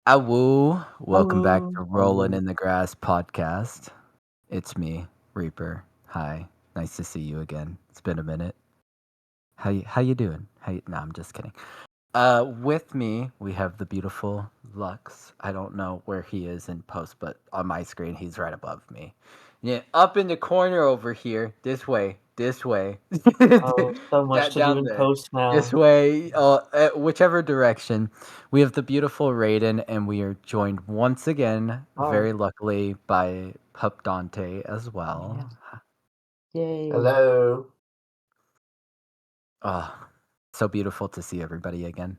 Awoo. Welcome back to Hello. Rolling in the Grass podcast. It's me, Reaper. Hi. Nice to see you again. It's been a minute. How you doing? No, I'm just kidding. With me we have the beautiful Lux. I don't know where he is in post, but on my screen he's right above me. Yeah, up in the corner over here. This way. This way. Oh, so much to do Down in there. post This now. way. Whichever direction. We have the beautiful Raiden, and we are joined once again, Oh, very luckily, by Pup Dante as yeah. well. Yay. Hello. Oh, so beautiful to see everybody again.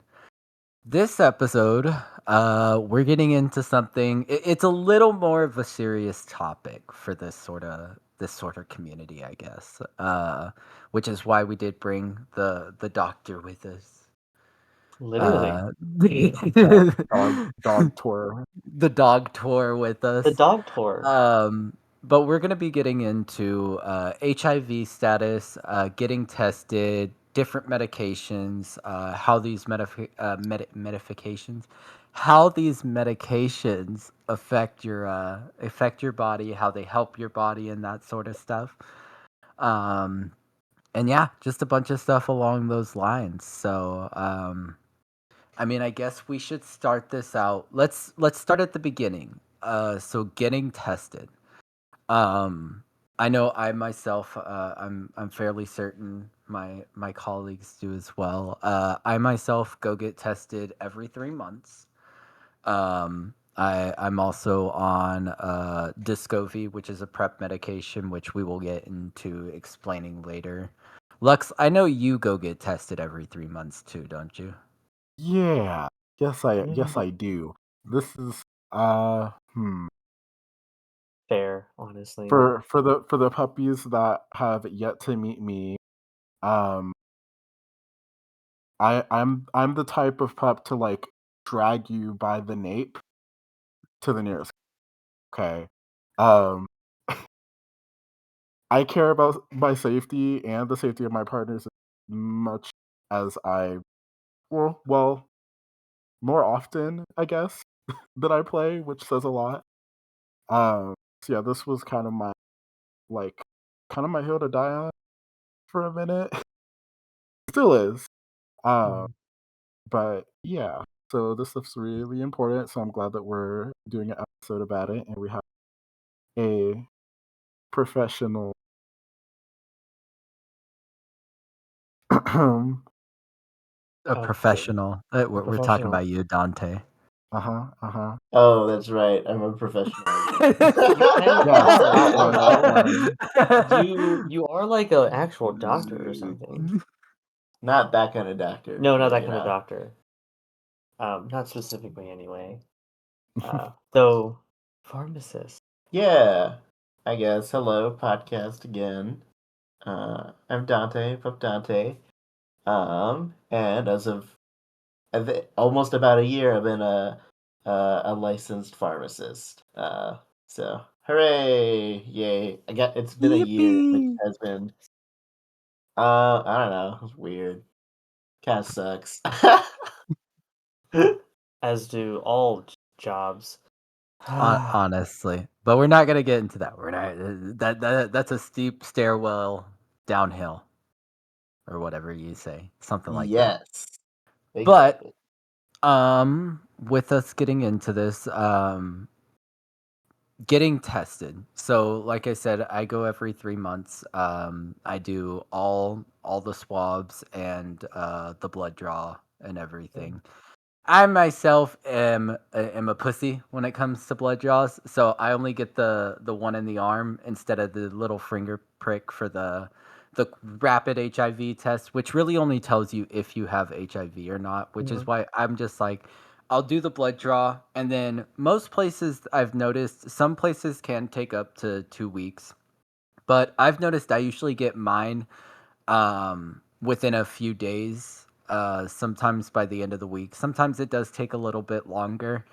This episode, we're getting into something. It's a little more of a serious topic for this sort of community, I guess. Which is why we did bring the doctor with us. Literally. Uh, Dog-tor. the dog tour with The us. dog tour. But we're going to be getting into HIV status, getting tested, different medications, how these medications, how these medications affect your body, how they help your body, and that sort of stuff. Um, and yeah, just a bunch of stuff along those lines. So, I mean, I guess we should start this out. Let's start at the beginning. So getting tested. Um, I know I myself, I'm fairly certain my colleagues do as well. I myself go get tested every 3 months. I'm also on Discovy, which is a prep medication, which we will get into explaining later. Lux, I know you go get tested every 3 months too, don't you? Yeah. Yes, I Yeah. do. This is uh hmm. Fair, honestly. For the puppies that have yet to meet me, um I'm the type of pup to like drag you by the nape to the nearest. Okay. Um I care about my safety and the safety of my partners as much as I well, more often, I guess, that I play, which says a lot. So yeah, this was kind of my like kind of my hill to die on for a minute. Still is. Um, Mhm. but yeah, so this stuff's really important. So I'm glad that we're doing an episode about it, and we have a professional. A Okay. professional. A We're talking professional. about you, Dante. Uh-huh. Oh, that's right. I'm a professional again. You kind of Yes, are, that you one. know? You are like an actual doctor or Mm, something. Not that kind of doctor, No, not but that kind of doctor. Not specifically anyway. Though pharmacist. Yeah, I guess. Hello, podcast again. I'm Dante, Pup Dante. And as of almost about a year, I've been a licensed pharmacist. So hooray, yay! It's been a year, which Yippee! has been I don't know, it's weird. Kind of sucks. As do all jobs. Honestly, but we're not gonna get into that. We're not. That's a steep stairwell downhill, or whatever you say, something like that. Yes, But exactly. with us getting into this, getting tested. So, like I said, I go every 3 months. I do all the swabs and the blood draw and everything. I myself am a pussy when it comes to blood draws, so I only get the one in the arm instead of the little finger prick for the rapid HIV test, which really only tells you if you have HIV or not, which is Mhm. why I'm just like I'll do the blood draw, and then most places I've noticed, some places can take up to 2 weeks, but I've noticed I usually get mine within a few days, sometimes by the end of the week. Sometimes it does take a little bit longer.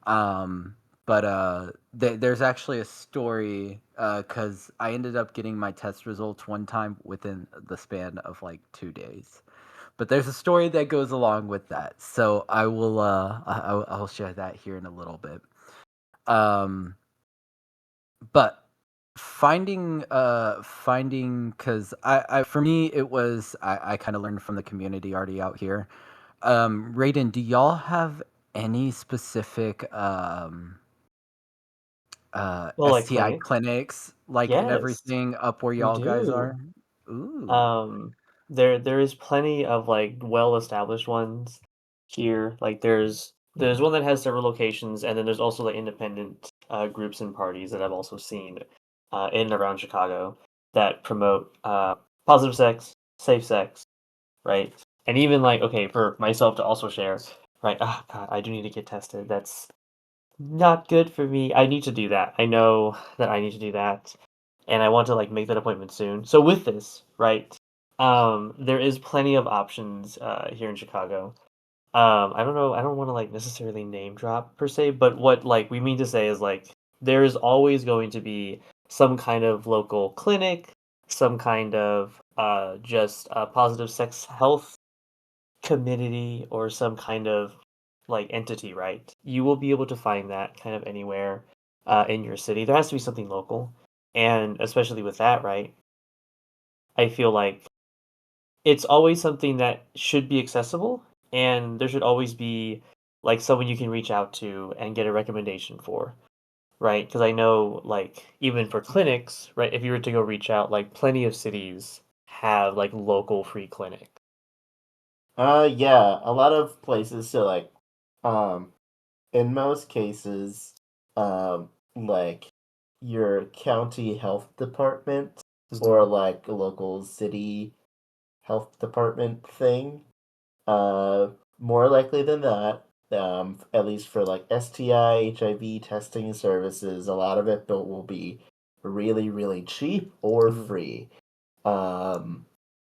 Um, but there's actually a story because I ended up getting my test results one time within the span of like 2 days. but there's a story that goes along with that. So I will I'll share that here in a little bit. Um, but finding because I for me it was I kind of learned from the community already out here. Raiden, do y'all have any specific Well, like STI clinic. clinics like and Yes, everything up where we y'all guys do. are? Ooh. Um, there is plenty of like well-established ones here. Like there's one that has several locations, and then there's also like independent groups and parties that I've also seen in and around Chicago that promote positive sex, safe sex, right? And even like okay, for myself to also share, right? Ah, God, I do need to get tested. That's not good for me. I need to do that. I know that I need to do that, and I want to like make that appointment soon. So with this, right? There is plenty of options here in Chicago. I don't know. I don't want to like necessarily name drop per se, but what like we mean to say is like there is always going to be some kind of local clinic, some kind of just positive sex health community or some kind of like entity, right? You will be able to find that kind of anywhere in your city. There has to be something local, and especially with that, right? I feel like it's always something that should be accessible, and there should always be like someone you can reach out to and get a recommendation for, right? Because I know, like, even for clinics, right? If you were to go reach out, like, plenty of cities have like local free clinic. Yeah, a lot of places. So like, um, in most cases, like your county health department or Mhm. like a local city health department thing. More likely than that, at least for like STI, HIV testing services, a lot of it will be really, really cheap or Mhm. free. Um,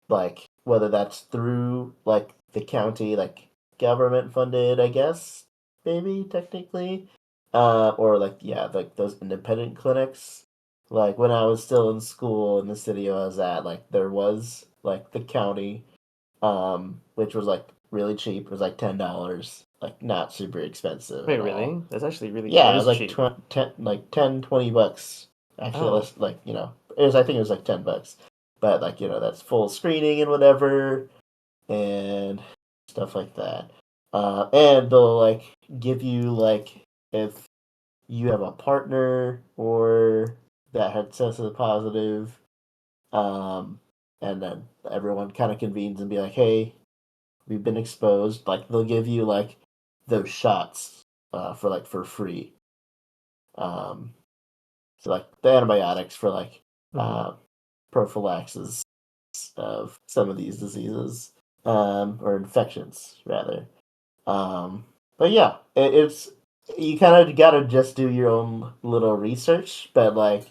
like whether that's through like the county, like government funded, I guess, maybe technically, or like yeah, like those independent clinics. Like when I was still in school in the city I was at, like there was like the county which was like really cheap. It was like $10, like not super expensive Wait, at all. really? That's actually that Yeah, it was is like cheap. 10, 20 bucks. Actually, Oh, less like it was. I think it was like $10, but like that's full screening and whatever and stuff like that. And they'll like give you like if you have a partner or that had tested positive, um, and then everyone kind of convenes and be like, hey, we've been exposed. Like they'll give you like those shots for free. Um, so like the antibiotics for like mhm. uh, prophylaxis of some of these diseases or infections rather. But yeah, it's you kind of gotta just do your own little research, but like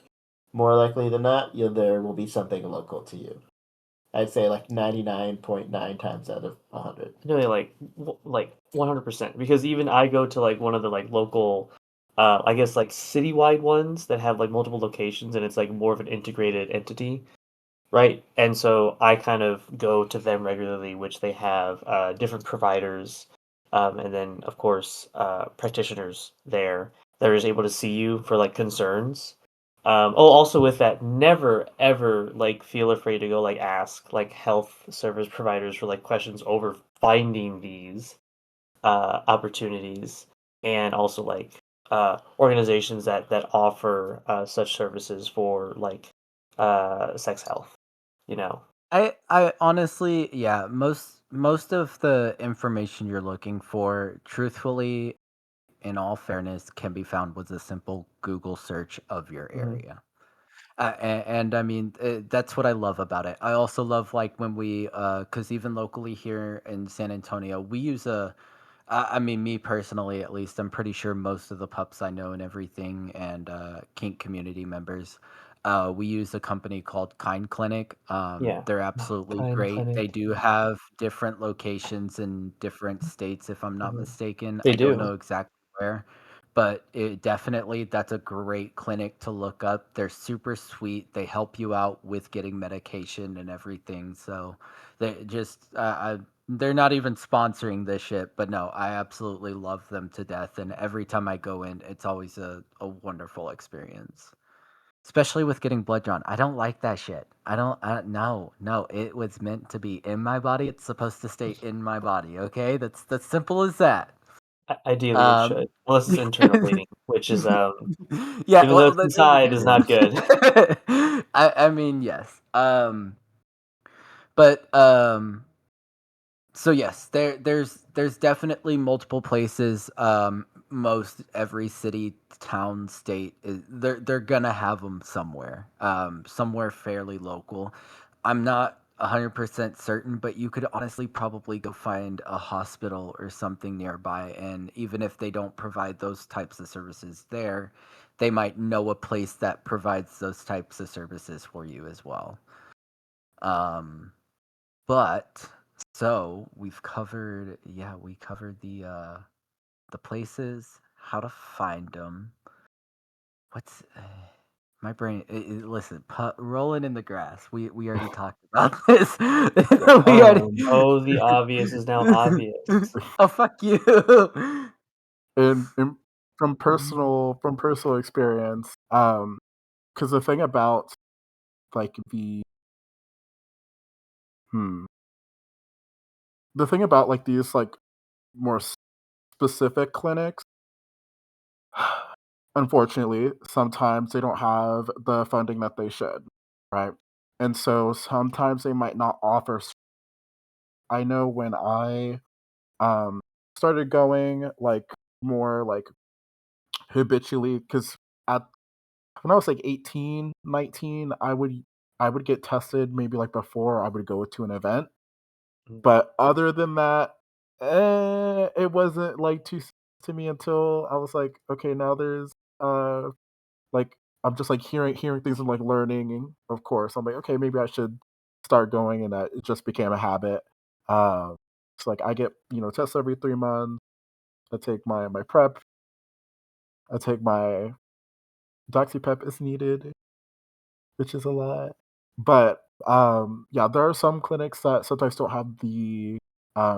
more likely than not, there will be something local to you. I'd say like 99.9 times out of 100. No, like 100% because even I go to like one of the like local I guess like citywide ones that have like multiple locations and it's like more of an integrated entity, right? And so I kind of go to them regularly, which they have different providers and then of course practitioners there that is able to see you for like concerns. Oh, also with that, never ever like feel afraid to go like ask like health service providers for like questions over finding these opportunities, and also like organizations that offer such services for like sex health. You know. I honestly, yeah, most of the information you're looking for, truthfully, in all fairness, can be found with a simple Google search of your Hmm. area. And I mean, that's what I love about it. I also love like when because even locally here in San Antonio, we use I mean, me personally, at least, I'm pretty sure most of the pups I know and everything, and kink community members, we use a company called Kind Clinic. Yeah. They're absolutely Kind great. They clinic. do have different locations in different states, if I'm not Hmm. mistaken. They I don't do. know exactly where, but that's a great clinic to look up. They're super sweet. They help you out with getting medication and everything. So they just they're not even sponsoring this shit, but no, I absolutely love them to death, and every time I go in, it's always a wonderful experience. Especially with getting blood drawn. I don't like that shit. I don't no, no, it was meant to be in my body. It's supposed to stay in my body, okay? That's simple as that. Ideally, it Um should, unless it's internal bleeding, which is Yeah, even though well, it's inside, is not good. I mean, yes. But so yes, there's definitely multiple places. Most every city, town, state is they're gonna have them somewhere. Somewhere fairly local. I'm not 100% certain, but you could honestly probably go find a hospital or something nearby, and even if they don't provide those types of services there, they might know a place that provides those types of services for you as well. Um, but so we covered the places, how to find them. What's my brain? Listen, rolling in the grass. We already talked about this. We already. Oh, the obvious is now obvious. Oh fuck you. And from personal experience, because the thing about like hmm, the thing about like these like more specific clinics, unfortunately, sometimes they don't have the funding that they should, right? And so sometimes they might not offer. I know when I um started going like more like habitually, because at when I was like 18, 19, I would get tested maybe like before I would go to an event. Mm. But other than that, it wasn't like too to me until I was like, okay, now there's like I'm just like hearing things and like learning, and of course I'm like, okay, maybe I should start going, and that it just became a habit. It's like I get tests every 3 months. I take my prep. I take my doxypep is needed, which is a lot. But yeah, there are some clinics that sometimes don't have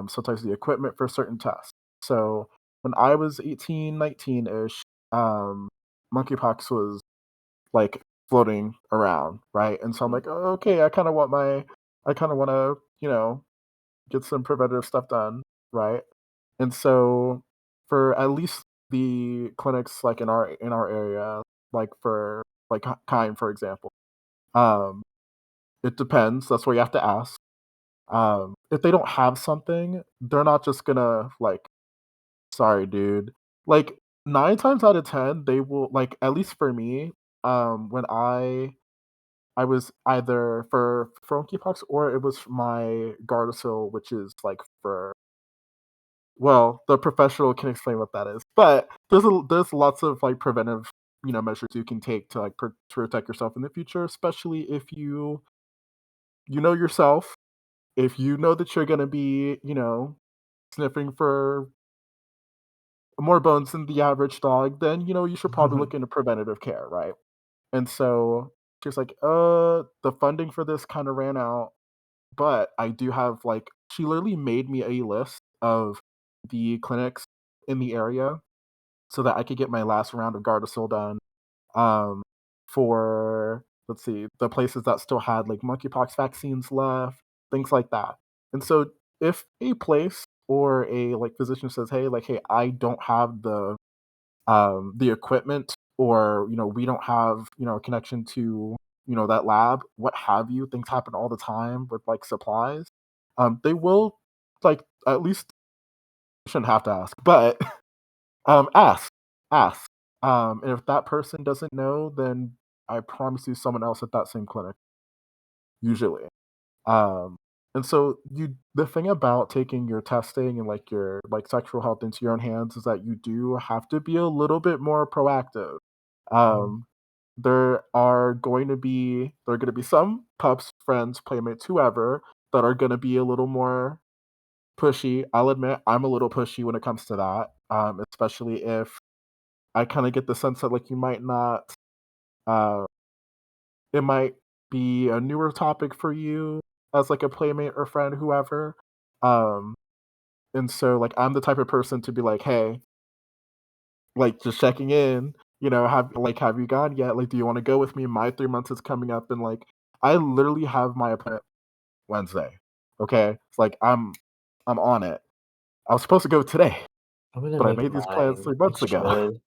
sometimes the equipment for certain tests. So when I was 18, 19-ish, monkeypox was like floating around, right? And so I'm Mm. like, oh, okay, I kind of want to, get some preventative stuff done, right? And so for at least the clinics like in our area, like for like Kind, for example, um, it depends. That's where you have to ask. If they don't have something, they're not just gonna like, sorry, dude. Like 9 times out of 10, they will like at least for me, when I was either for monkeypox or it was my Gardasil, which is like for well, the professional can explain what that is. But there's lots of like preventive measures you can take to like to protect yourself in the future, especially if you know yourself. If you know that you're gonna be sniffing for more bones than the average dog, then you should probably look into preventative care, right? And so she's like, the funding for this kind of ran out, but I do have like she literally made me a list of the clinics in the area so that I could get my last round of Gardasil done. Um, for let's see, the places that still had like monkeypox vaccines left, things like that. And so if a place or a like physician says, hey, I don't have the equipment, or we don't have a connection to that lab, what have you, things happen all the time with like supplies. They will like at least shouldn't have to ask, but ask, ask. And if that person doesn't know, then I promise you someone else at that same clinic, usually. Um, and so the thing about taking your testing and like your like sexual health into your own hands is that you do have to be a little bit more proactive. Mm. Um, there are going to be some pups, friends, playmates, whoever that are going to be a little more pushy. I'll admit I'm a little pushy when it comes to that, especially if I kind of get the sense that like you might not. Uh, it might be a newer topic for you as like a playmate or friend, whoever. Um, and so like I'm the type of person to be like, hey, like just checking in, have you gone yet? Like, do you want to go with me? My 3 months is coming up, and like I literally have my appointment Wednesday. Okay, it's like I'm on it. I was supposed to go today, I'm gonna but I make made these plans mine. 3 months I ago, should. and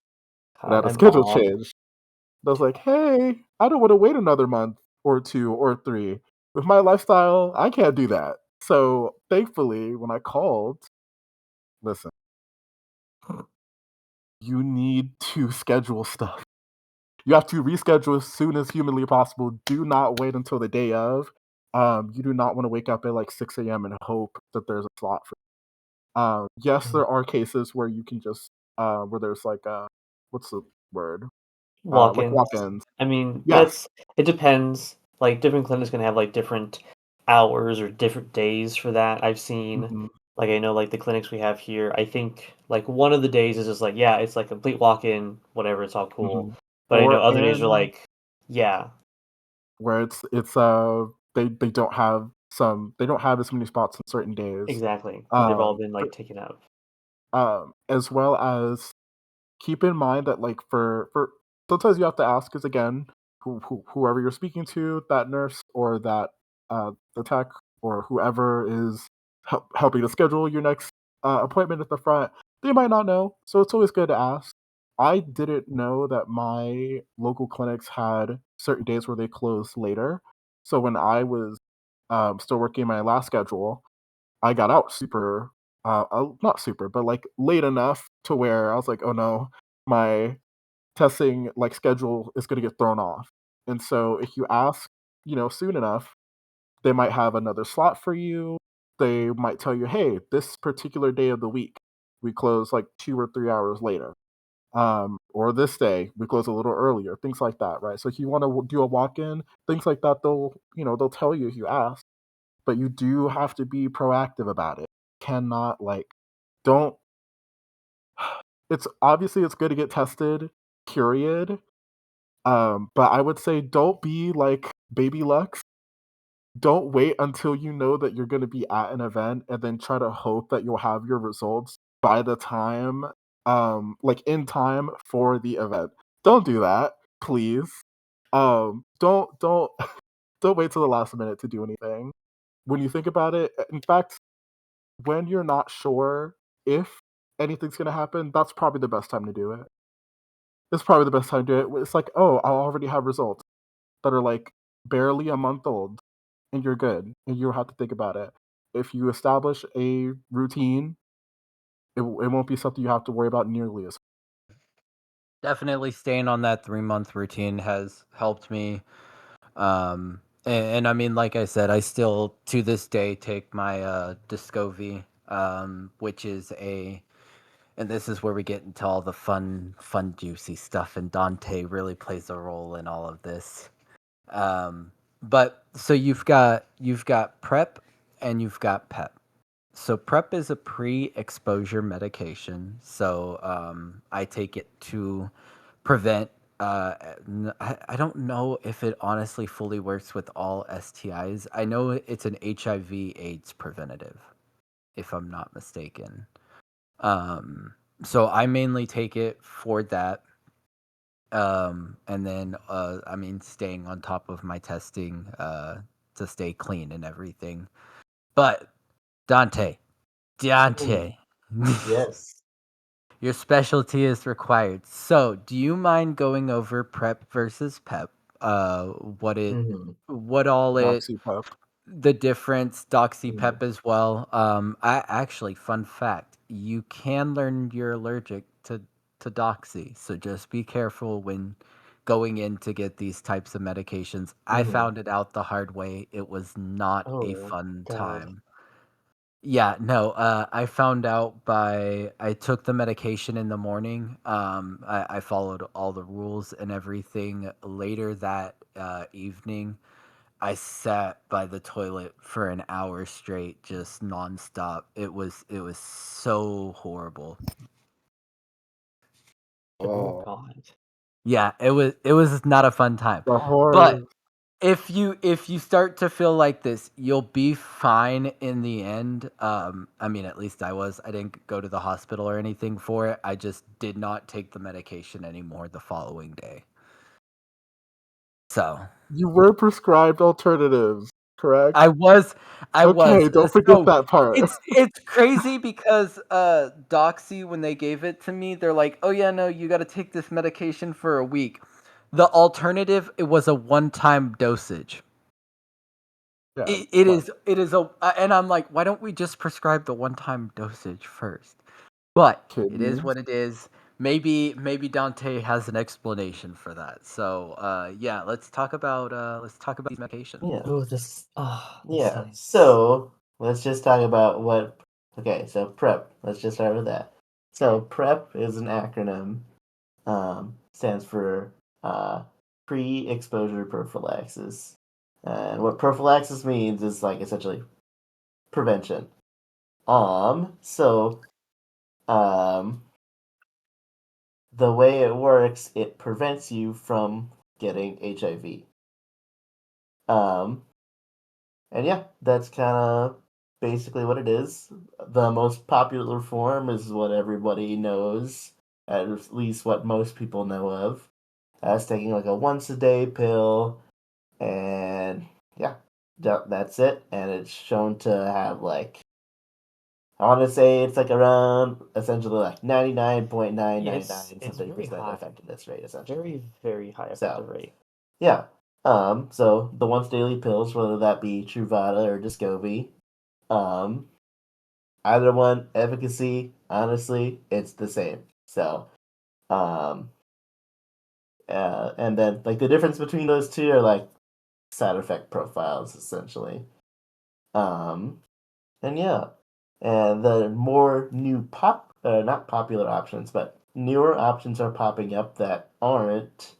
I God, had a I'm schedule off. change. And I was like, hey, I don't want to wait another month or two or three. With my lifestyle, I can't do that. So thankfully, when I called, listen, you need to schedule stuff. You have to reschedule as soon as humanly possible. Do not wait until the day of. You do not want to wake up at like 6 a.m. and hope that there's a slot for. Yes, Mm. there are cases where you can just where there's like what's the word? Like Walk-ins. walk-ins. I mean, Yes. it depends. Like, different clinics can have, like, different hours or different days for that. I've seen Hmm. like, I know, like, the clinics we have here, I think, like, one of the days is just like, yeah, it's, like, complete walk-in, whatever, it's all cool. Hmm. But I know Or other days are and like, yeah, where it's they don't have as many spots on certain days. exactly, because 'cause they've all Um, been, but like, taken up. as well as keep in mind that like for sometimes you have to ask because again whoever you're speaking to, that nurse or that the tech or whoever is helping to schedule your next appointment at the front, they might not know, so it's always good to ask. I didn't know that my local clinics had certain days where they closed later, so when I was still working my last schedule, I got out super, not super, but like late enough to where I was like, "Oh no, my testing like schedule is going to get thrown off." And so if you ask, soon enough, they might have another slot for you. They might tell you, "Hey, this particular day of the week, we close like 2 or 3 hours later." Or this day we close a little earlier, things like that, right? So if you want to do a walk-in, things like that, they'll tell you if you ask, but you do have to be proactive about it. Cannot like don't it's obviously it's good to get tested, period. But I would say don't be like baby Lux. Don't wait until you know that you're going to be at an event and then try to hope that you'll have your results by the time like in time for the event. Don't do that, please. Don't don't wait till the last minute to do anything. When you think about it, in fact, when you're not sure if anything's gonna happen, that's probably the best time to do it. It's probably the best time to do it. It's like, oh, I already have results that are like barely a month old, and you're good, and you don't have to think about it. If you establish a routine, it won't be something you have to worry about nearly as. Definitely staying on that 3-month routine has helped me. And I mean, like I said, I still to this day take my Discovery, which is a and this is where we get into all the fun, juicy stuff, and Dante really plays a role in all of this. But so you've got prep and you've got pep. So prep is a pre-exposure medication. So I take it to prevent. I don't know if it honestly fully works with all STIs. I know it's an HIV/AIDS preventative, if I'm not mistaken. Um, so I mainly take it for that. And then I mean, staying on top of my testing to stay clean and everything. But Dante, Mm, Dante, yes. your specialty is required. So, do you mind going over prep versus pep? What it, Hmm. what all it, Doxy pup. the difference, doxy Hmm. pep as well. I actually, fun fact, you can learn you're allergic to doxy, so just be careful when going in to get these types of medications. I Hmm. found it out the hard way. It was not a Oh, fun God. time. Yeah, no, I found out I took the medication in the morning. I followed all the rules and everything. Later that evening, I sat by the toilet for an hour straight, just nonstop. It was so horrible. Oh, Oh, God. Yeah, it was not a fun time. the But horrors. if you start to feel like this, you'll be fine in the end. I mean, at least I was. I didn't go to the hospital or anything for it. I just did not take the medication anymore the following day. So You were prescribed alternatives, correct? I was I was. Okay, don't forget So that part. it's crazy because Doxy, when they gave it to me, they're like, "Oh yeah, no, you got to take this medication for a week." The alternative, it was a one-time dosage. Yeah, It but it is a and I'm like, why don't we just prescribe the one-time dosage first? But it is kidneys. what it is. Maybe Dante has an explanation for that. So yeah, let's talk about these medications. Yeah. Oh, this. This Yeah. science. So let's just talk about what. Okay, so PrEP. Let's just start with that. So PrEP is an acronym. Stands for pre-exposure prophylaxis. And what prophylaxis means is like essentially prevention. So um, the way it works, it prevents you from getting HIV. Um, and yeah, that's kind of basically what it is. The most popular form is what everybody knows, at least what most people know of, as taking like a once a day pill, and yeah, that's it. And it's shown to have like, I want to say it's like around essentially like 99.999 It's something very percent high. effectiveness rate essentially. Very, very high So effective rate. yeah. So the once daily pills, whether that be Truvada or Descovy, um, either one, efficacy, honestly, it's the same. So, um, and then like the difference between those two are like side effect profiles essentially. Um, and yeah, and the more new not popular options, but newer options are popping up that aren't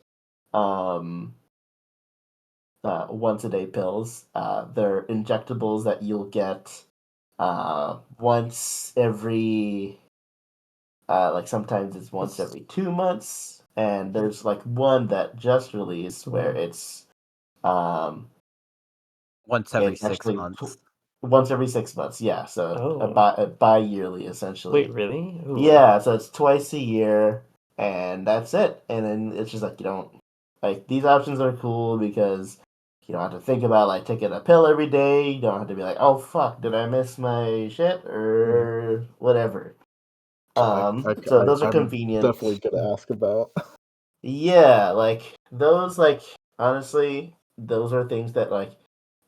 um once a day pills. They're injectables that you'll get once every like sometimes it's once What's every 2 months, and there's like one that just released where mhm. um Once every it's 6 actually months. once every 6 months. Yeah, so Oh, a bi-yearly wait, essentially. really? Ooh. Yeah, so it's twice a year, and that's it. And then it's just like you don't like these options are cool because you don't have to think about like taking a pill every day. You don't have to be like, oh fuck, did I miss my shit Hmm. or whatever. So those are I'm convenient. definitely gonna ask about. Yeah, like those like honestly, those are things that like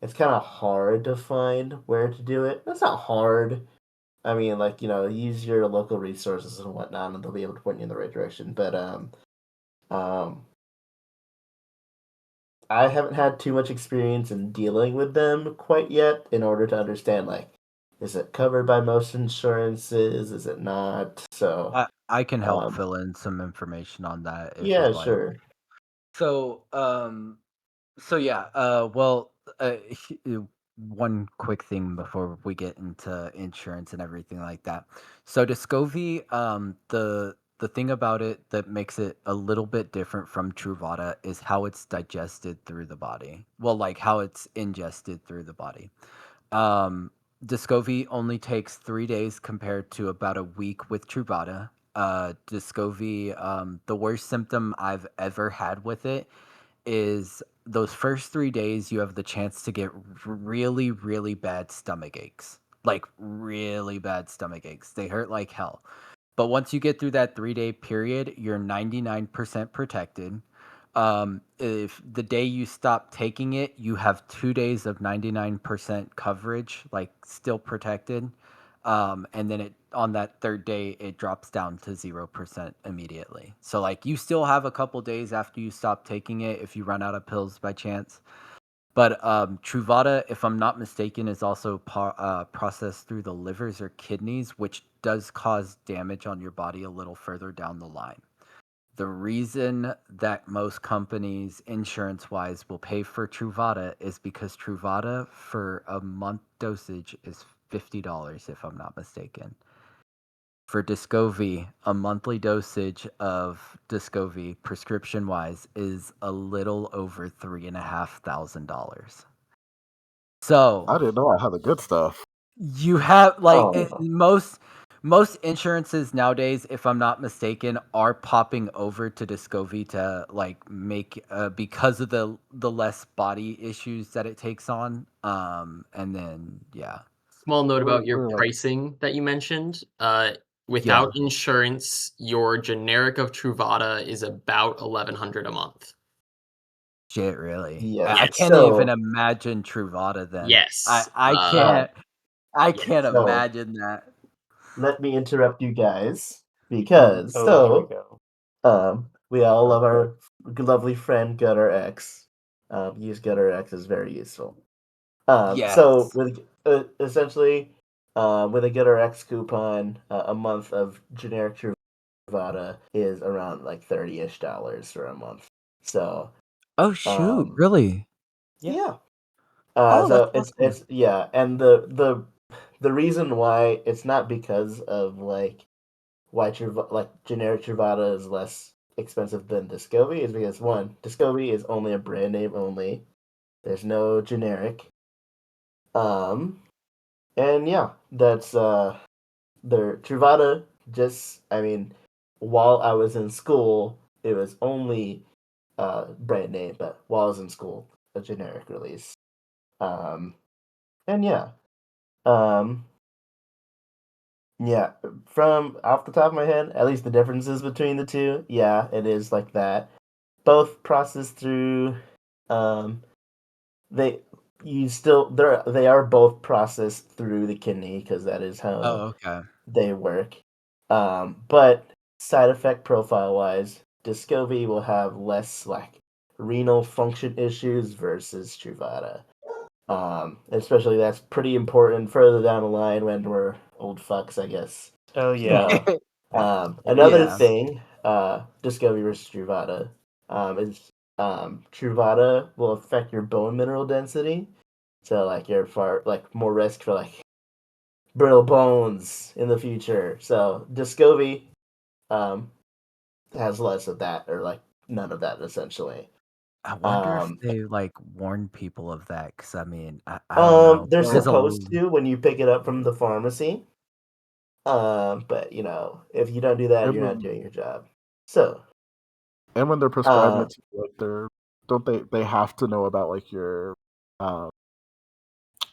it's kind of hard to find where to do it. That's not hard. I mean, like use your local resources and whatnot, and they'll be able to point you in the right direction. But um, I haven't had too much experience in dealing with them quite yet, in order to understand like, is it covered by most insurances? Is it not? So, I can help um, fill in some information on that if yeah, you'd like. sure. So, so yeah, one quick thing before we get into insurance and everything like that. So Descovy, the thing about it that makes it a little bit different from Truvada is how it's digested through the body. Well, like how it's ingested through the body. Um, Descovy only takes 3 days compared to about a week with Truvada. Descovy, the worst symptom I've ever had with it is those first 3 days you have the chance to get really, really bad stomach aches. Like really bad stomach aches. They hurt like hell. But once you get through that 3 day period, you're 99% protected. If the day you stop taking it, you have 2 days of 99% coverage, like still protected. And then it on that third day, it drops down to 0% immediately. So like you still have a couple days after you stop taking it if you run out of pills by chance. But Truvada, if I'm not mistaken, is also processed through the livers or kidneys, which does cause damage on your body a little further down the line. The reason that most companies, insurance wise, will pay for Truvada is because Truvada for a month dosage is $50, if I'm not mistaken. for Descovy, a monthly dosage of Descovy, prescription wise, is a little over $3,500. So I didn't know I had the good stuff. you have like Oh, no. most insurances nowadays, if I'm not mistaken, are popping over to Descovy to like make because of the less body issues that it takes on. And then yeah. Small note about your We're like, pricing that you mentioned. Yeah. Without insurance, your generic of Truvada is about 1,100 a month. Shit, really. Yes. I Yes. can't even So, imagine Truvada then. I Yes. I uh, can't I Yes. can't so imagine that. let me interrupt you guys Mhm. because Oh, here we go. we all love okay. our lovely friend Gutter X. Use Gutter X is very useful. So Yes. with essentially, with a Gutter X coupon, a month of generic Truvada is around like $30-ish for a month. So, Oh shoot, um, really? Yeah. yeah. Oh, that's So awesome. it's yeah, and the reason why it's not because of like why like generic Truvada is less expensive than Descovy is because one, Descovy is only a brand name only. There's no generic. Um, and yeah, that's the Truvada. Just I mean, while I was in school, it was only brand name, but while I was in school, a generic release. Um, and yeah, um, yeah, from off the top of my head, at least the differences between the two, yeah, it is like that. Both processed through um they they are both processed through the kidney because that is how Oh, okay. they work. But side effect profile wise, Descovy will have less like renal function issues versus Truvada. Especially that's pretty important further down the line when we're old fucks, I guess. Oh, yeah. So, another Yeah. thing, Discovery versus Truvada, is Truvada will affect your bone mineral density, so like you're far like more risk for like brittle bones in the future. So Discovery um has less of that or like none of that essentially. I wonder if Um, they like warn people of that because I mean, I don't know. they're There's a supposed to when you pick it up from the pharmacy. But you know, if you don't do that, And you're not when doing your job. So, they're prescribing uh, it to you, like don't they have to know about like your uh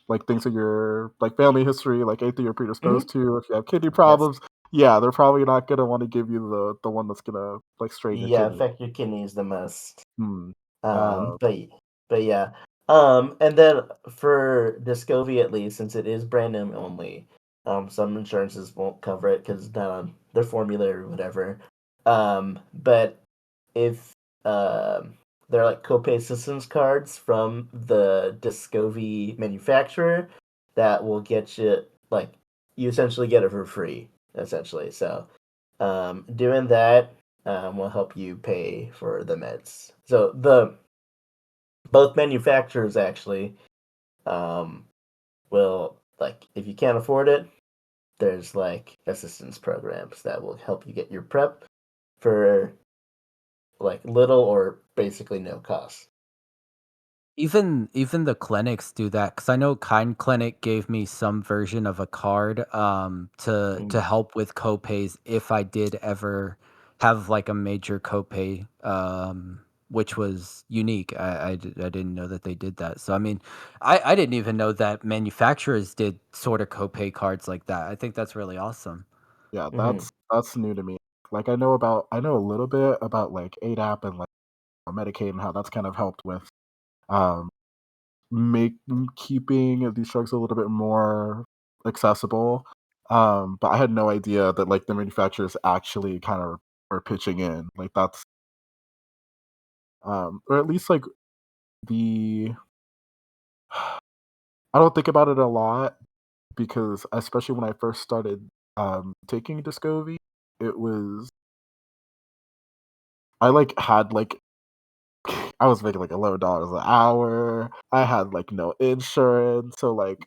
like things of your like family history, like anything you're mhm. predisposed to, if you have kidney Yes. problems, yeah, they're probably not gonna want to give you the one that's gonna like strain your Yeah, kidney. affect your kidneys the most. Hmm. Um, Uh, but but yeah. And then for Discovery at least, since it is brand name only, some insurances won't cover it because not on their formula or whatever. But if they're like copay assistance cards from the Discovery manufacturer, that will get you like you essentially get it for free, essentially. So doing that will help you pay for the meds. So the both manufacturers actually um, will like if you can't afford it, there's like assistance programs that will help you get your prep for like little or basically no cost. even the clinics do that because I know Kind Clinic gave me some version of a card to Mm. help with copays if I did ever have like a major copay which was unique. I didn't know that they did that. So I mean, I didn't even know that manufacturers did sort of copay cards like that. I think that's really awesome. yeah, Mm-hmm. that's new to me. Like I know a little bit about like ADAP and like Medicaid and how that's kind of helped with um keeping these drugs a little bit more accessible. But I had no idea that like the manufacturers actually kind of are pitching in. Like that's or at least like the I don't think about it a lot because especially when I first started taking Discovery, it was I like had like I was making like $11 an hour. I had like no insurance. So like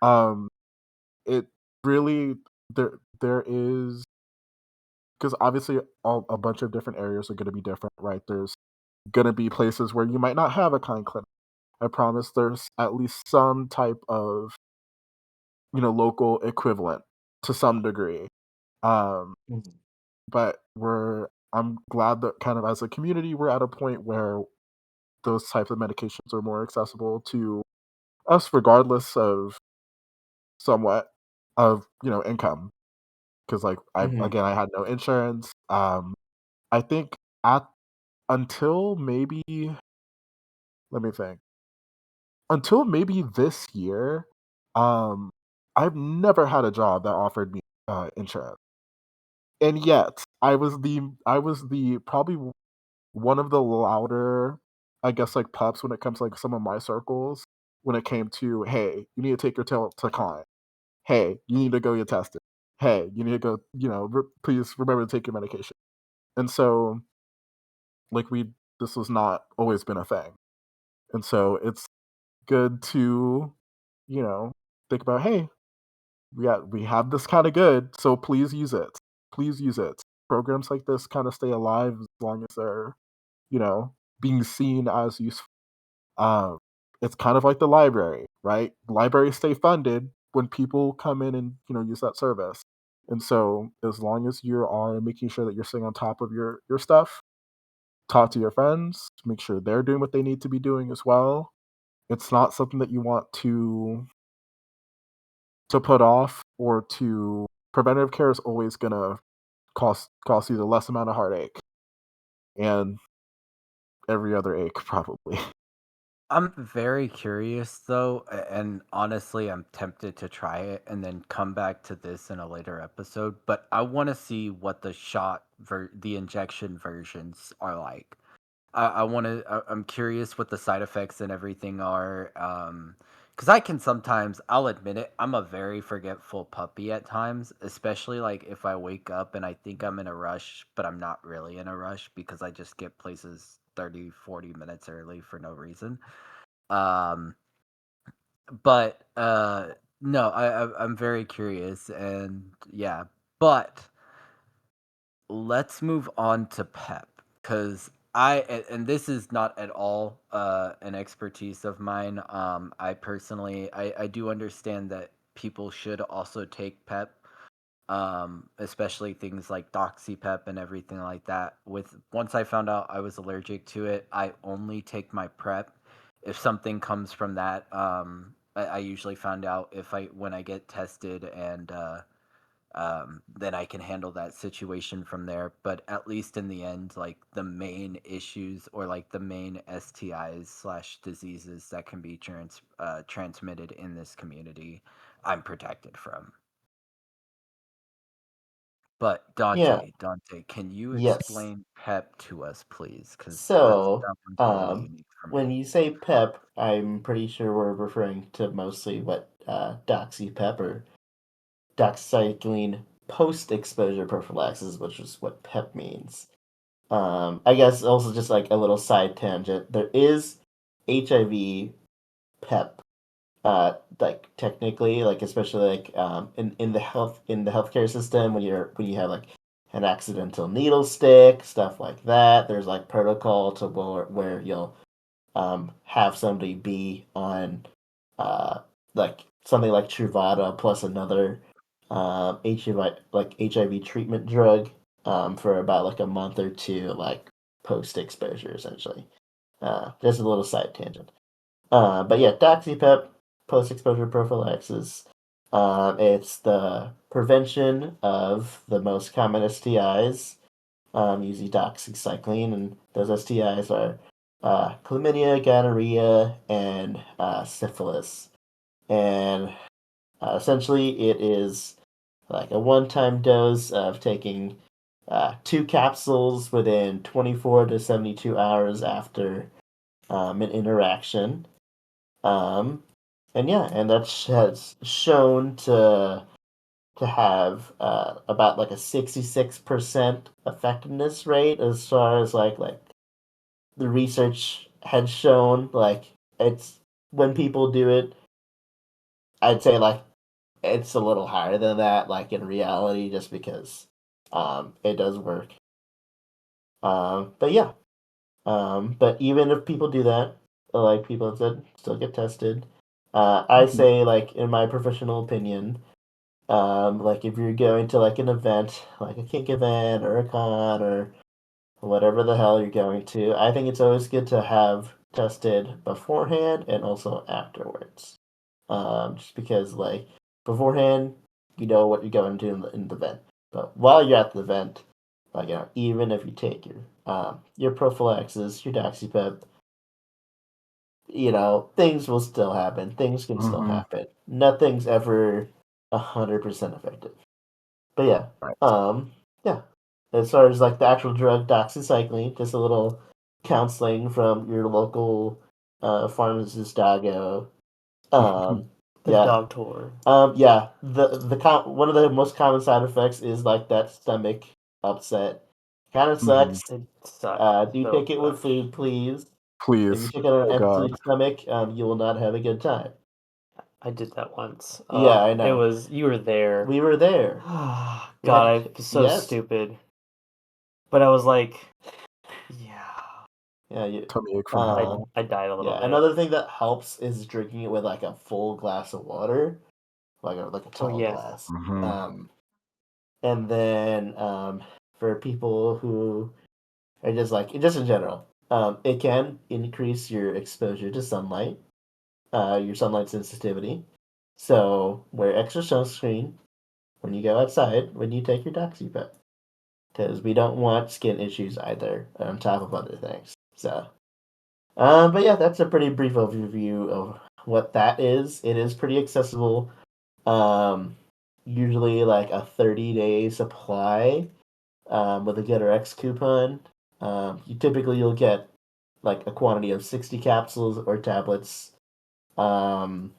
um it really there is because obviously a bunch of different areas are going to be different, right? There's going to be places where you might not have a kind clinic. I promise there's at least some type of local equivalent to some degree. Um, Mhm. but I'm glad that kind of as a community we're at a point where those types of medications are more accessible to us, regardless of somewhat of income. Because like Mhm. I had no insurance. I think at until maybe let me think until maybe this year, um, I've never had a job that offered me insurance, and yet I was the probably one of the louder, I guess, like pups when it comes to like some of my circles when it came to, hey, you need to take your tail to client. Hey, you need to go get tested. Hey, you need to go, please remember to take your medication. And so, like, this was not always been a thing. And so it's good to, you know, think about, hey, we have this kind of good, so please use it. Please use it. Programs like this kind of stay alive as long as they're, being seen as useful. Um, it's kind of like the library, right? Libraries stay funded when people come in and use that service. And so, as long as you are making sure that you're staying on top of your stuff, talk to your friends, make sure they're doing what they need to be doing as well. It's not something that you want to put off or to. Preventative care is always gonna cost you the less amount of heartache and every other ache probably. I'm very curious though, and honestly, I'm tempted to try it and then come back to this in a later episode. But I want to see what the injection versions are like. I want to. I'm curious what the side effects and everything are. Because I can sometimes, I'll admit it, I'm a very forgetful puppy at times, especially like if I wake up and I think I'm in a rush, but I'm not really in a rush because I just get places 30, 40 minutes early for no reason. Um, but no, I'm very curious, and yeah, but let's move on to Pep because and this is not at all an expertise of mine. I personally, I do understand that people should also take Pep, especially things like doxypep and everything like that. With once I found out I was allergic to it, I only take my prep. If something comes from that, I usually found out if I when I get tested, and then I can handle that situation from there. But at least in the end, like the main issues or like the main STIs/diseases that can be transmitted in this community, I'm protected from. But Yeah. Dante, can you Yes. explain PEP to us, please? Because So, that one's a little unique for when me. you say PEP, I'm pretty sure we're referring to mostly what doxypep or doxycycline post-exposure prophylaxis, which is what PEP means. I guess also just like a little side tangent. There is HIV PEP, like technically, like especially like in the healthcare system when you have like an accidental needle stick, stuff like that. There's like protocol to where you'll have somebody be on uh, like something like Truvada plus another HIV treatment drug for about like a month or two, like post exposure, essentially. Just a little side tangent. But yeah, doxypep post exposure prophylaxis. It's the prevention of the most common STIs, using doxycycline, and those STIs are chlamydia, gonorrhea, and syphilis. And essentially, it is like a one-time dose of taking two capsules within 24 to 72 hours after an interaction. Um, and yeah, and that has shown to have about like a 66% effectiveness rate as far as like the research had shown. Like it's when people do it, I'd say like it's a little higher than that, like in reality, just because It does work. But yeah. But even if people do that, like people have said, still get tested. I Mhm. say, like, in my professional opinion, like if you're going to like an event, like a kink event or a con or whatever the hell you're going to, I think it's always good to have tested beforehand and also afterwards. Just because like beforehand, you know what you're going to do in the event, but while you're at the event, like even if you take your prophylaxis, your doxypep, things will still happen. Things can still Mhm. happen. Nothing's ever 100% effective. But yeah, Right. yeah. As far as like the actual drug doxycycline, just a little counseling from your local pharmacist doggo. Um, The yeah, dog-tor. yeah. One of the most common side effects is like that stomach upset. Kind of Mhm. sucks. It sucked Do so take it with much. food, please. If you Please. take it on an Oh empty God. stomach, you will not have a good time. I did that once. Yeah, I It know. was you were there. We were there. God, We had to. I was so Yes. stupid. But I was like, yeah. Yeah. Tummy ache from I hell. I died a little Yeah. bit. Another thing that helps is drinking it with like a full glass of water, like a Oh tall yeah. glass. Mhm. And then for people who are just in general, it can increase your exposure to sunlight, your sunlight sensitivity. So wear extra sunscreen when you go outside when you take your doxypep, because we don't want skin issues either, on top of other things. So, but yeah, that's a pretty brief overview of what that is. It is pretty accessible. Um, Usually like a 30-day supply, with a GetRx coupon. You'll get like a quantity of 60 capsules or tablets. Um,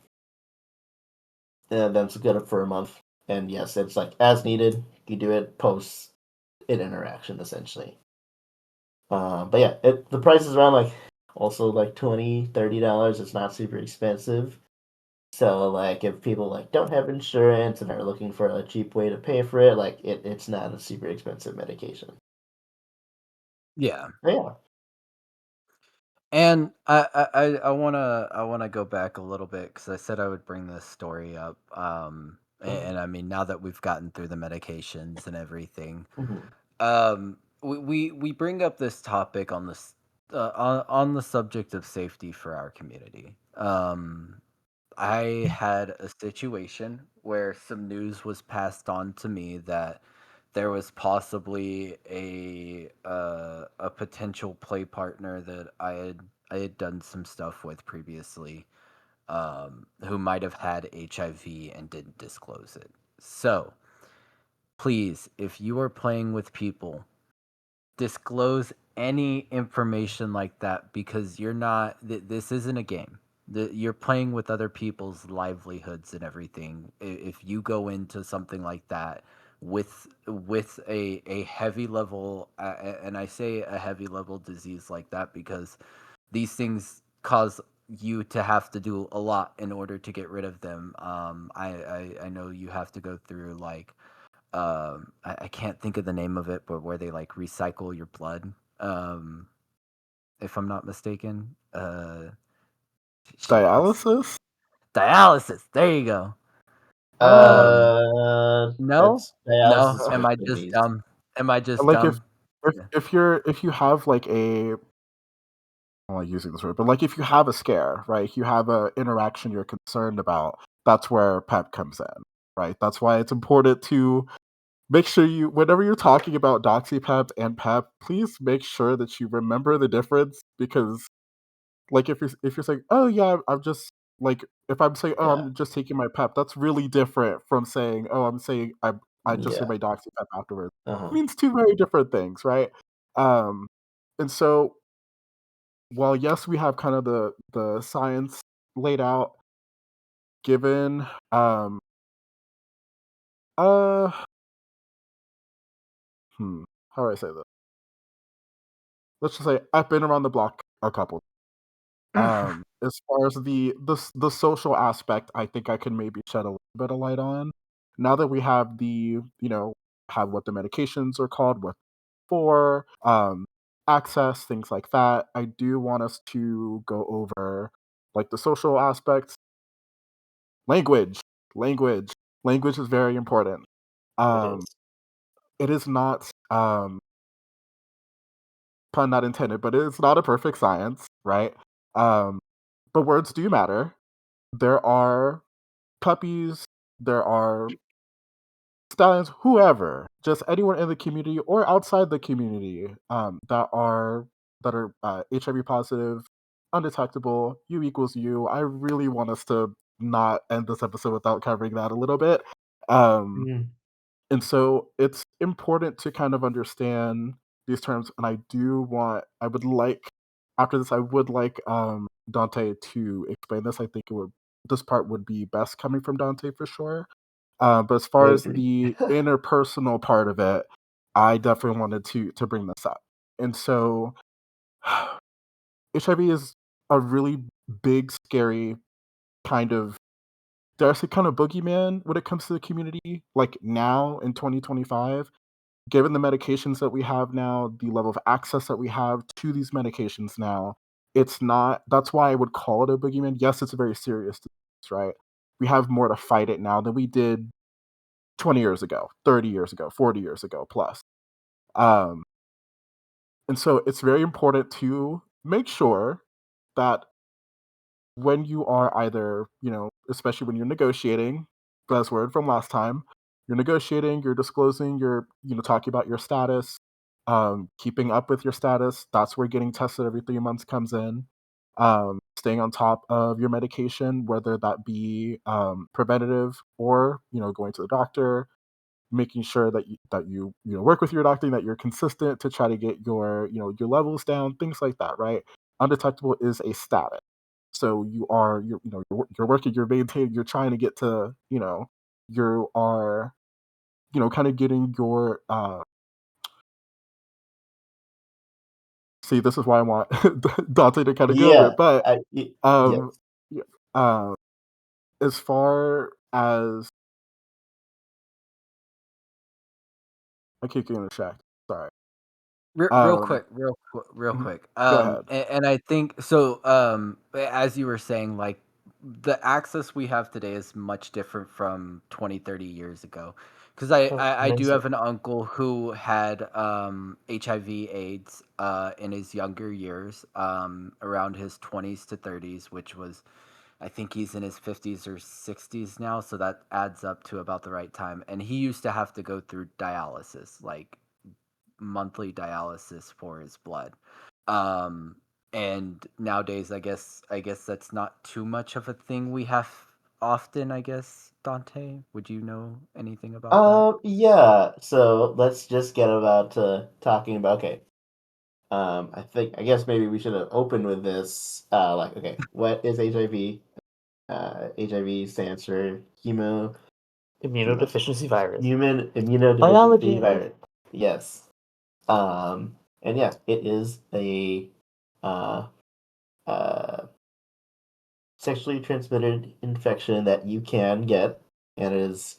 and that's good for a month. And yes, it's like as needed. You do it post an interaction essentially. But yeah, the price is around like also like $20-$30. It's not super expensive. So like if people like don't have insurance and are looking for a cheap way to pay for it, like it's not a super expensive medication. Yeah. But yeah. And I wanna go back a little bit because I said I would bring this story up. And I mean now that we've gotten through the medications and everything, Mhm. we bring up this topic on this on the subject of safety for our community. I had a situation where some news was passed on to me that there was possibly a potential play partner that I had done some stuff with previously, who might have had HIV and didn't disclose it. So please, if you are playing with people, disclose any information like that because you're not this isn't a game. You're playing with other people's livelihoods and everything. If you go into something like that with a heavy level, and I say a heavy level disease like that because these things cause you to have to do a lot in order to get rid of them. I know you have to go through like I can't think of the name of it, but where they like recycle your blood. If I'm not mistaken. Shit, what's Dialysis? dialysis? There you go. Um, no, That's no. dialysis Am for I just babies. dumb? Am I just Like if dumb? if Yeah. if you have like a, I don't like using this word, but like if you have a scare, right? If you have a interaction you're concerned about, that's where PEP comes in, right? That's why it's important to make sure you, whenever you're talking about doxypep and PEP, please make sure that you remember the difference because like if you're saying, "Oh yeah, I'm just like," if I'm saying, "Oh, Yeah. I'm just taking my PEP," that's really different from saying, "Oh, I'm saying I just took Yeah. my doxy PEP afterwards." It Uh-huh. means two very different things, right? Um, and so while yes, we have kind of the science laid out, given uh how do I say this? Let's just say I've been around the block a couple. As far as the social aspect, I think I can maybe shed a little bit of light on. Now that we have the, have what the medications are called, what for, access, things like that. I do want us to go over like the social aspects, language, language, language is very important. It Um, is. it is not pun not intended, but it's not a perfect science, right? Um, but words do matter. There are puppies, there are stallions, whoever, just anyone in the community or outside the community that are HIV positive, undetectable. U equals U. I really want us to not end this episode without covering that a little bit. Um, Mhm. and so it's important to kind of understand these terms. And I would like, after this, I would like Dante to explain this. I think this part would be best coming from Dante for sure. But as I far as agree. the interpersonal part of it, I definitely wanted to bring this up. And so HIV is a really big, scary kind of, dare I say, kind of boogeyman when it comes to the community. Like now in 2025, given the medications that we have now, the level of access that we have to these medications now, it's not, that's why I would call it a boogeyman. Yes, it's a very serious disease, right? We have more to fight it now than we did 20 years ago, 30 years ago, 40 years ago plus. Um, and so it's very important to make sure that when you are either, especially when you're negotiating, buzzword from last time, you're negotiating, you're disclosing, you're, talking about your status, keeping up with your status. That's where getting tested every 3 months comes in. Staying on top of your medication, whether that be preventative or, going to the doctor, making sure that you work with your doctor, that you're consistent to try to get your levels down, things like that, right? Undetectable is a status, so you're working, you're maintaining, you're trying to get to, you are, kind of getting your see, this is why I want Dante to kind of go over Yeah. it, but um Yes. yeah, as far as I keep getting distracted, sorry. Real um quick, real mhm, quick. go ahead. And I think so. As you were saying, like the access we have today is much different from 20, 30 years ago. Because Oh, I do immensely. have an uncle who had HIV/AIDS in his younger years, around his 20s to 30s, which was, I think he's in his 50s or 60s now, so that adds up to about the right time. And he used to have to go through dialysis, like monthly dialysis for his blood. Um, and nowadays, I guess that's not too much of a thing we have often. I guess Dante, would you know anything about that? Yeah. So let's just get about to talking about. Okay. I guess maybe we should have opened with this. Like, okay, what is HIV? HIV stands for hemo Immunodeficiency virus. human immunodeficiency Biology. virus. Yes. And yeah, it is a uh, uh, sexually transmitted infection that you can get, and it is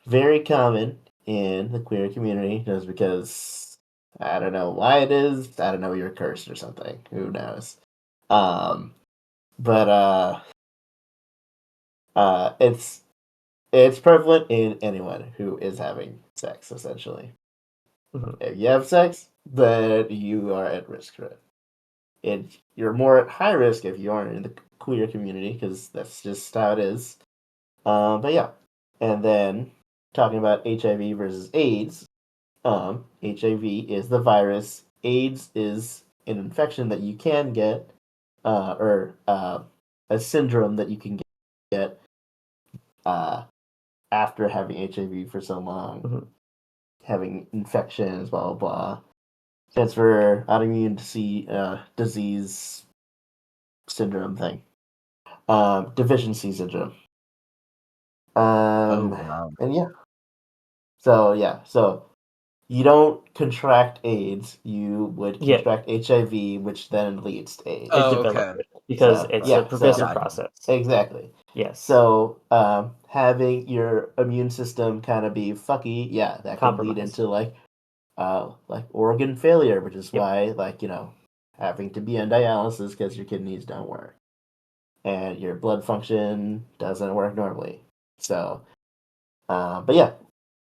very common in the queer community just because I don't know why it is. I don't know, you're cursed or something. Who knows? Um, but it's prevalent in anyone who is having sex. Essentially, Mhm. if you have sex, then you are at risk for it. You're more at high risk if you aren't in the queer community because that's just how it is. But yeah, and then talking about HIV versus AIDS. HIV is the virus. AIDS is an infection that you can get, or a syndrome that you can get uh, after having HIV for so long, Mhm. having infections, blah blah blah. Stands for autoimmune disease syndrome thing. Deficiency syndrome. Oh Um, wow. and yeah. So yeah. So you don't contract AIDS. You would Yeah. contract HIV, which then leads to AIDS. It Oh, developed okay. because So, it's a yeah, progressive so Gotcha. process. exactly. Yes. So, having your immune system kind of be fucky, yeah, that could lead Compromised. into like organ failure, which is Yep. why having to be on dialysis because your kidneys don't work and your blood function doesn't work normally. So, but yeah,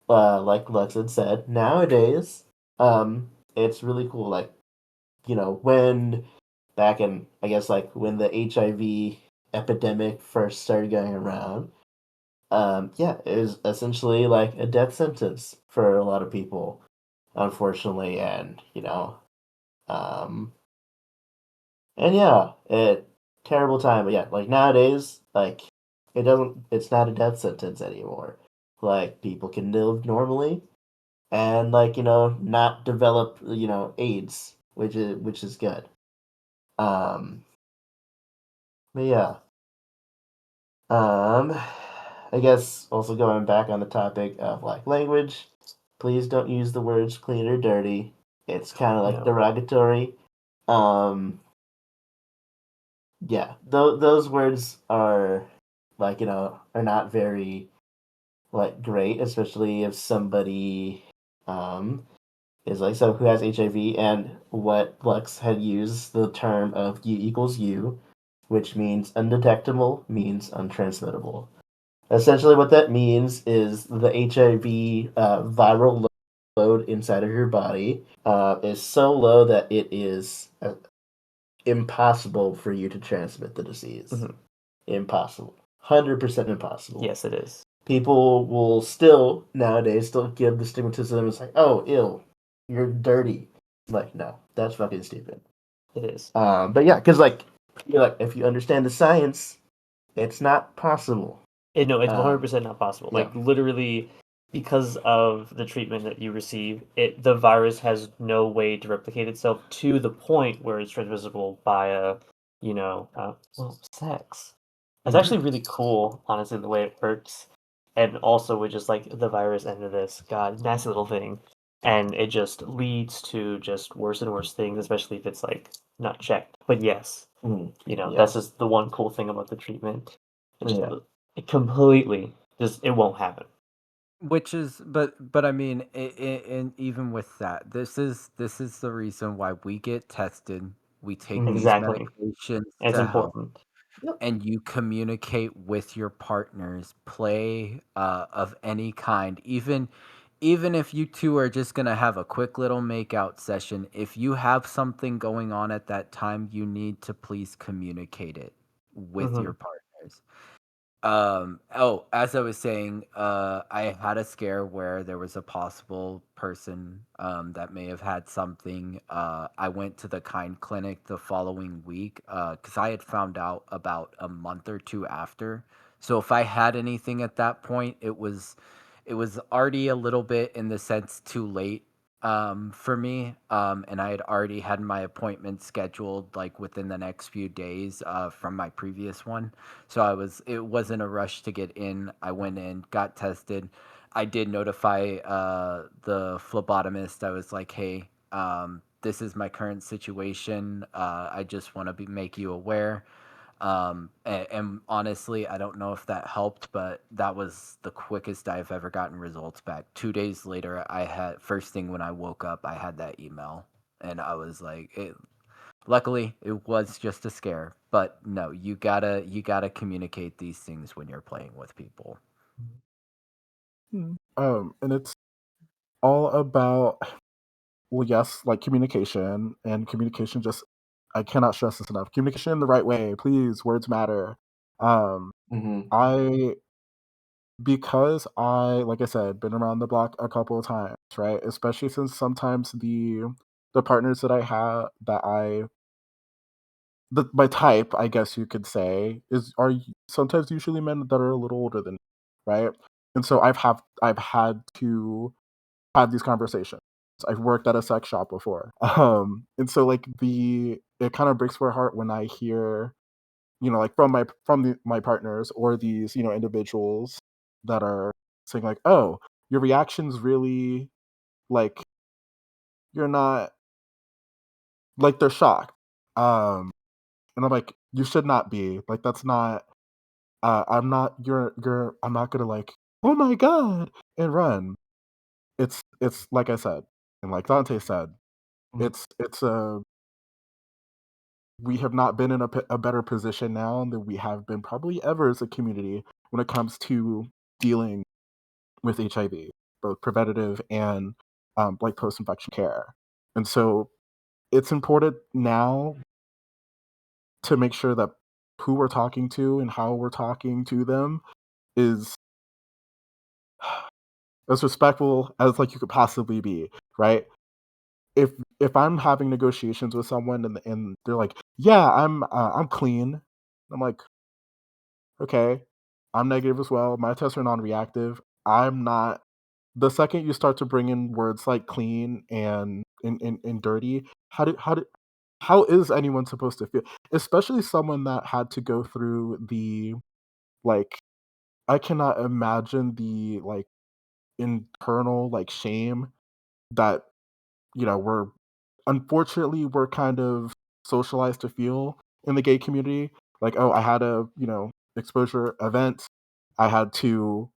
like Lex had said, nowadays, it's really cool. Like, when back in, I guess, like when the HIV epidemic first started going around, yeah, it was essentially like a death sentence for a lot of people, unfortunately, um, and yeah, terrible time. But yeah, like nowadays, like it's not a death sentence anymore. Like people can live normally and not develop AIDS, which is good. Um, but yeah, um, I guess also going back on the topic of like language, please don't use the words clean or dirty. It's kind of like No. derogatory. Um, yeah, those words are are not very like great, especially if somebody is like so who has HIV and what Lux had used the term of U equals U, which means undetectable means untransmittable. Essentially, what that means is the HIV viral load inside of your body is so low that it is impossible for you to transmit the disease. Mhm. Impossible. 100% impossible. Yes, it is. People will still, nowadays, still give the stigmatism. It's like, oh, ill. You're dirty. Like, no, that's fucking stupid. It is. But yeah, because if you understand the science, it's not possible. No, it's 100% not possible. yeah. Like literally, because of the treatment that you receive, the virus has no way to replicate itself to the point where it's transmissible via, sex. It's actually really cool, honestly, the way it works, and also with just like the virus into this, God, nasty little thing, and it just leads to just worse and worse things, especially if it's like not checked. But yes, Yeah. that's just the one cool thing about the treatment. It just Yeah. it completely just it won't happen. Which is, but I mean, and even with that, this is the reason why we get tested. We take these Exactly. medications It's to help, important. Yep. and you communicate with your partners. Play of any kind, even if you two are just gonna have a quick little makeout session. If you have something going on at that time, you need to please communicate it with Hmm. your partners. As I was saying, I had a scare where there was a possible person that may have had something. I went to the Kind Clinic the following week because I had found out about a month or two after. So if I had anything at that point, it was already a little bit in the sense too late for me. And I had already had my appointment scheduled like within the next few days from my previous one. So it wasn't a rush to get in. I went in, got tested. I did notify the phlebotomist. I was like, hey, this is my current situation. I just want to make you aware. And honestly, I don't know if that helped, but that was the quickest I've ever gotten results back. 2 days later, first thing when I woke up, I had that email, and I was like, luckily, it was just a scare. But no, you gotta communicate these things when you're playing with people. And it's all about, well, yes, like communication, and communication just, I cannot stress this enough. Communication the right way, please. Words matter. Um, I because like I said, been around the block a couple of times, right? Especially since sometimes the partners that I have my type, I guess you could say, sometimes usually men that are a little older than me, right? And so I've had to have these conversations. I've worked at a sex shop before, and so like it kind of breaks my heart when I hear, like my partners or these individuals that are saying like, oh, your reactions really like you're not like they're shocked. And I'm like, you should not be. Like that's not I'm not you're I'm not gonna like, oh my god, and run. It's like I said, and like Dante said, Mhm. it's a we have not been in a better position now than we have been probably ever as a community when it comes to dealing with HIV, both preventative and like post-infection care. And so it's important now to make sure that who we're talking to and how we're talking to them is as respectful as like you could possibly be, right? If if I'm having negotiations with someone and they're like, "Yeah, I'm clean." I'm like, "Okay, I'm negative as well. My tests are non-reactive. I'm not." The second you start to bring in words like clean and dirty, how is anyone supposed to feel? Especially someone that had to go through the like I cannot imagine the like internal like shame that we're unfortunately we're kind of socialized to feel in the gay community. Like, oh, I had a exposure event. I had to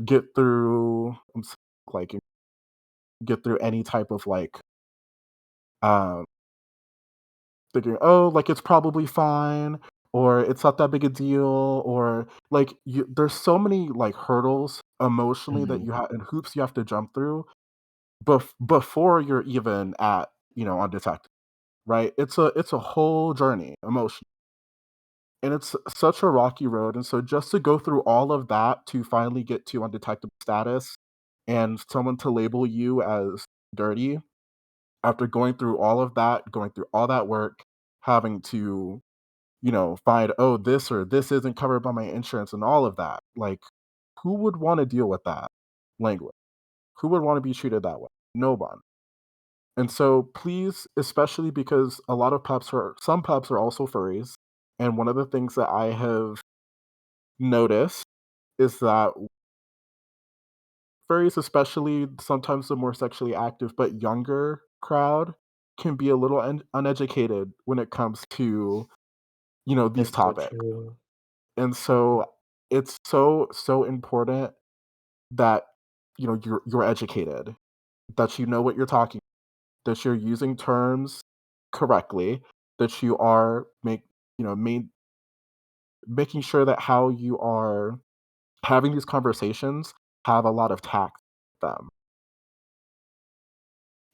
get through like get through any type of like um thinking, oh, like it's probably fine, or it's not that big a deal, or like there's so many like hurdles emotionally that Mhm. you have and hoops you have to jump through before you're even at undetected, right? It's a whole journey emotion, and it's such a rocky road. And so just to go through all of that to finally get to undetectable status and someone to label you as dirty after going through all of that, going through all that work, having to find, oh, this or this isn't covered by my insurance and all of that. Like, who would want to deal with that language? Who would want to be treated that way? No one. And so please, especially because some pups are also furries. And one of the things that I have noticed is that furries, especially sometimes the more sexually active but younger crowd, can be a little uneducated when it comes to, these That's so topics. true. And so it's so important that you're educated, that you know what you're talking, that you're using terms correctly, that you are making sure that how you are having these conversations have a lot of tact with them.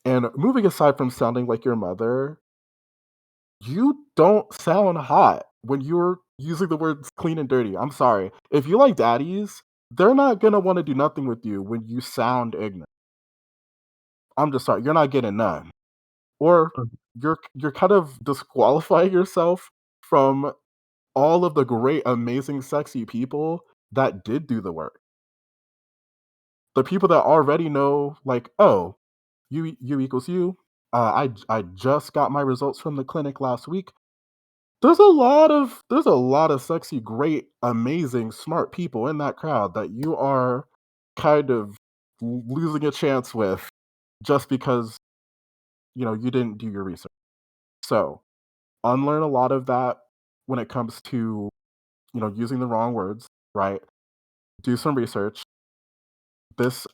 And moving aside from sounding like your mother, you don't sound hot when you're using the words clean and dirty. I'm sorry. If you like daddies, they're not gonna want to do nothing with you when you sound ignorant. I'm just sorry, you're not getting none. Or Mhm. you're kind of disqualifying yourself from all of the great, amazing, sexy people that did do the work. The people that already know, like, oh, you equals you. I just got my results from the clinic last week. There's a lot of sexy, great, amazing, smart people in that crowd that you are kind of losing a chance with just because you didn't do your research. So unlearn a lot of that when it comes to using the wrong words, right? Do some research.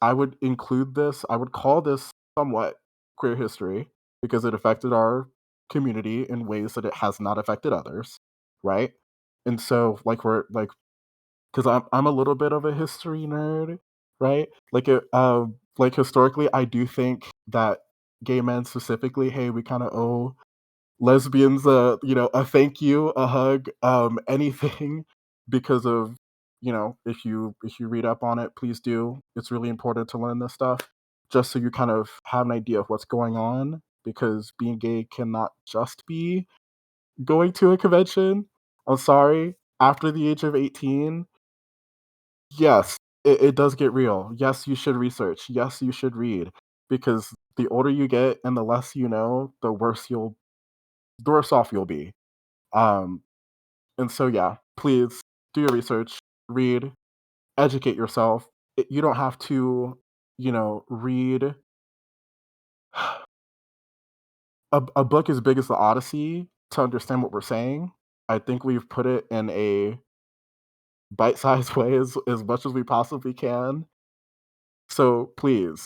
I would include this. I would call this somewhat queer history because it affected our community in ways that it has not affected others, right? And so, like, we're like, because I'm a little bit of a history nerd, right? Like historically, I do think that gay men specifically, hey, we kind of owe lesbians a thank you, a hug, anything because of if you read up on it, please do. It's really important to learn this stuff just so you kind of have an idea of what's going on because being gay cannot just be going to a convention. I'm sorry. After the age of 18, yes, it does get real. Yes, you should research. Yes, you should read because the older you get and the less you know, the worse off you'll be. Um, and so, yeah, please do your research, read, educate yourself. You don't have to. read a book as big as the Odyssey to understand what we're saying. I think we've put it in a bite-sized way as much as we possibly can. So please,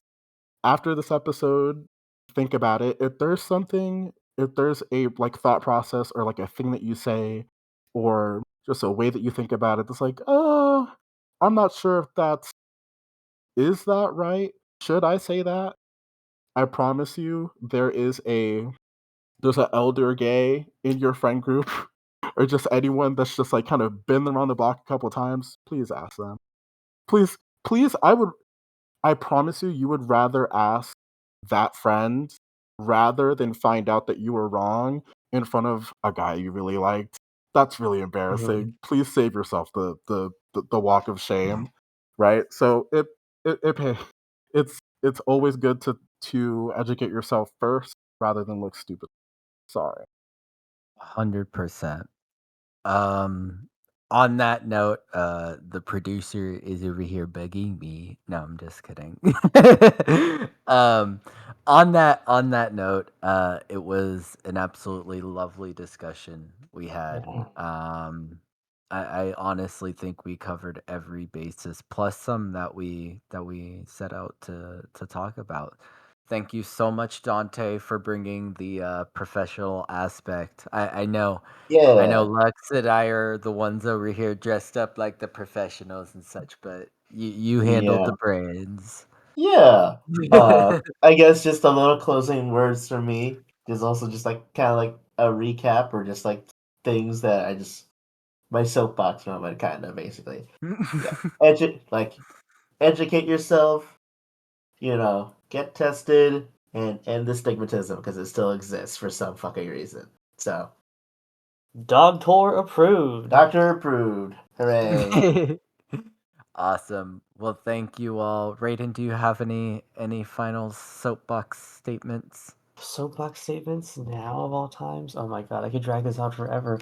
after this episode, think about it. If there's a like thought process or like a thing that you say, or just a way that you think about it, that's like, I'm not sure if is that right? Should I say that? I promise you, there's an elder gay in your friend group, or just anyone that's just like kind of been around the block a couple times. Please ask them. Please, please, I promise you, you would rather ask that friend rather than find out that you were wrong in front of a guy you really liked. That's really Mhm. embarrassing. Please save yourself the walk of shame, right? So it it's always good to educate yourself first rather than look stupid. Sorry. 100%. Um, on that note, the producer is over here begging me. No, I'm just kidding. um, on that note, it was an absolutely lovely discussion we had. Yeah. I honestly think we covered every basis, plus some that we set out to talk about. Thank you so much, Dante, for bringing the professional aspect. I know Yeah. Lex and I are the ones over here dressed up like the professionals and such, but you handled the Yeah. brains. Yeah. I guess just a little closing words from me is also just like kind of like a recap or just like things that I just my soapbox moment kind of basically. Yeah. Educate yourself, get tested and end the stigmatism because it still exists for some fucking reason. So, dog-tor approved. doctor approved. Hooray. Awesome. Well, thank you all. Raiden, do you have any final soapbox statements? Soapbox statements now of all times. Oh my god, I could drag this out forever.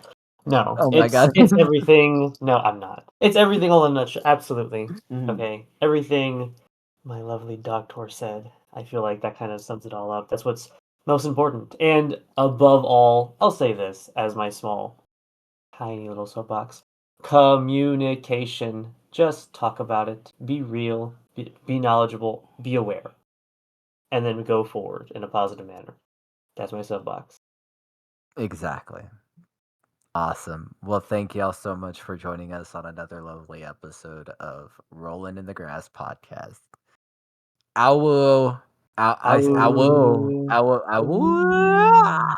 No, Oh my it's god. it's everything. No, I'm not. It's everything all in a nutshell. Absolutely. Mhm. Okay, everything my lovely doctor said. I feel like that kind of sums it all up. That's what's most important. And above all, I'll say this as my small, tiny little soapbox: communication. Just talk about it. Be real. Be knowledgeable. Be aware, and then go forward in a positive manner. That's my soapbox. Exactly. Awesome. Well, thank y'all so much for joining us on another lovely episode of Rollin' in the Grass podcast. Ow, ow, I, ow, ow, Au. ow, ow,